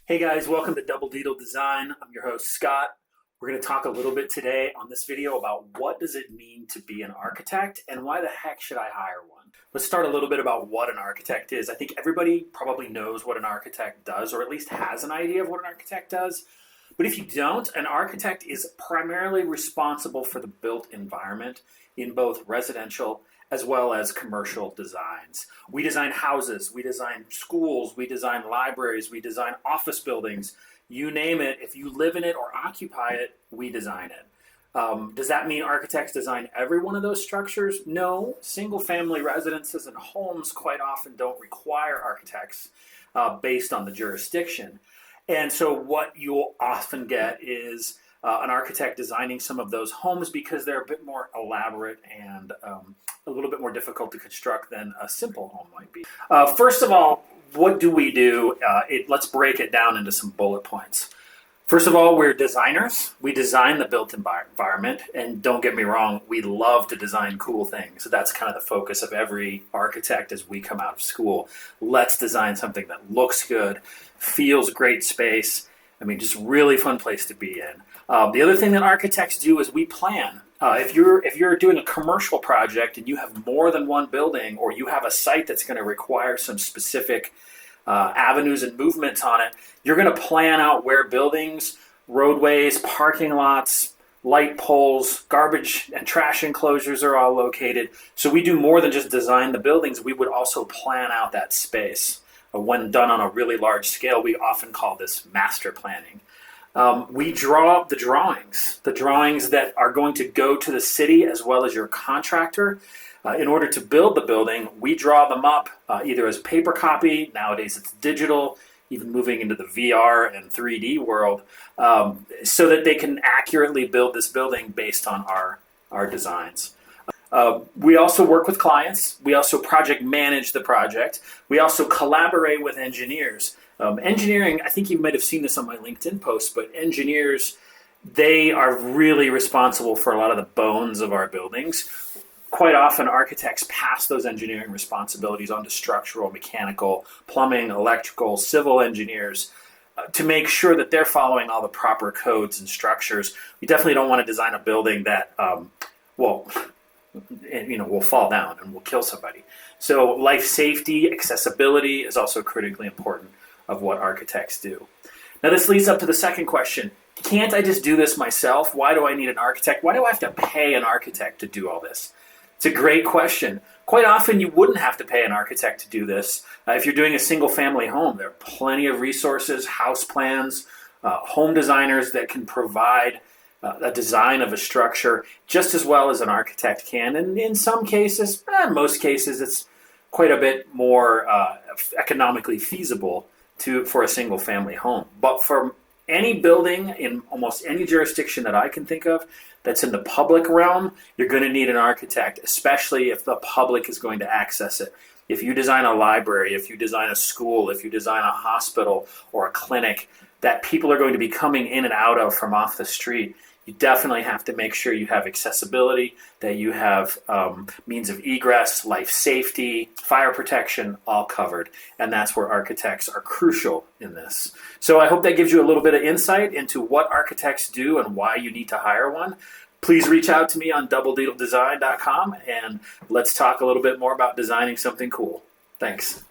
Hey guys, welcome to Double Deedle Design. I'm your host, Scott. We're going to talk a little bit today on this video about what does it mean to be an architect and why the heck should I hire one? Let's start a little bit about what an architect is. I think everybody probably knows what an architect does, or at least has an idea of what an architect does. But if you don't, an architect is primarily responsible for the built environment in both residential as well as commercial designs. We design houses, we design schools, we design libraries, we design office buildings, you name it. If you live in it or occupy it, we design it. Does that mean architects design every one of those structures? No. Single family residences and homes quite often don't require architects based on the jurisdiction. And so what you'll often get is an architect designing some of those homes because they're a bit more elaborate and a little bit more difficult to construct than a simple home might be. First of all, what do we do? Let's break it down into some bullet points. First of all, we're designers. We design the built environment, and don't get me wrong, we love to design cool things. So that's kind of the focus of every architect as we come out of school. Let's design something that looks good, feels great space. I mean, just really fun place to be in. The other thing that architects do is we plan. If you're doing a commercial project and you have more than one building, or you have a site that's going to require some specific avenues and movements on it, you're going to plan out where buildings, roadways, parking lots, light poles, garbage and trash enclosures are all located. So we do more than just design the buildings. We would also plan out that space. When done on a really large scale, we often call this master planning. We draw up the drawings that are going to go to the city as well as your contractor. In order to build the building, we draw them up either as a paper copy, nowadays it's digital, even moving into the VR and 3D world, so that they can accurately build this building based on our designs. We also work with clients. We also project manage the project. We also collaborate with engineers. Engineering, I think you might have seen this on my LinkedIn post, but engineers, they are really responsible for a lot of the bones of our buildings. Quite often, architects pass those engineering responsibilities on to structural, mechanical, plumbing, electrical, civil engineers to make sure that they're following all the proper codes and structures. We definitely don't want to design a building that, will fall down and will kill somebody. So life safety, accessibility is also critically important of what architects do. Now this leads up to the second question. Can't I just do this myself? Why do I need an architect? Why do I have to pay an architect to do all this? It's a great question. Quite often you wouldn't have to pay an architect to do this. If you're doing a single family home, there are plenty of resources, house plans, home designers that can provide a design of a structure just as well as an architect can. And in some cases, most cases, it's quite a bit more economically feasible for a single family home. But for any building in almost any jurisdiction that I can think of that's in the public realm, you're going to need an architect, especially if the public is going to access it. If you design a library, if you design a school, if you design a hospital or a clinic that people are going to be coming in and out of from off the street, you definitely have to make sure you have accessibility, that you have means of egress, life safety, fire protection, all covered. And that's where architects are crucial in this. So I hope that gives you a little bit of insight into what architects do and why you need to hire one. Please reach out to me on doubledeedledesign.com and let's talk a little bit more about designing something cool. Thanks.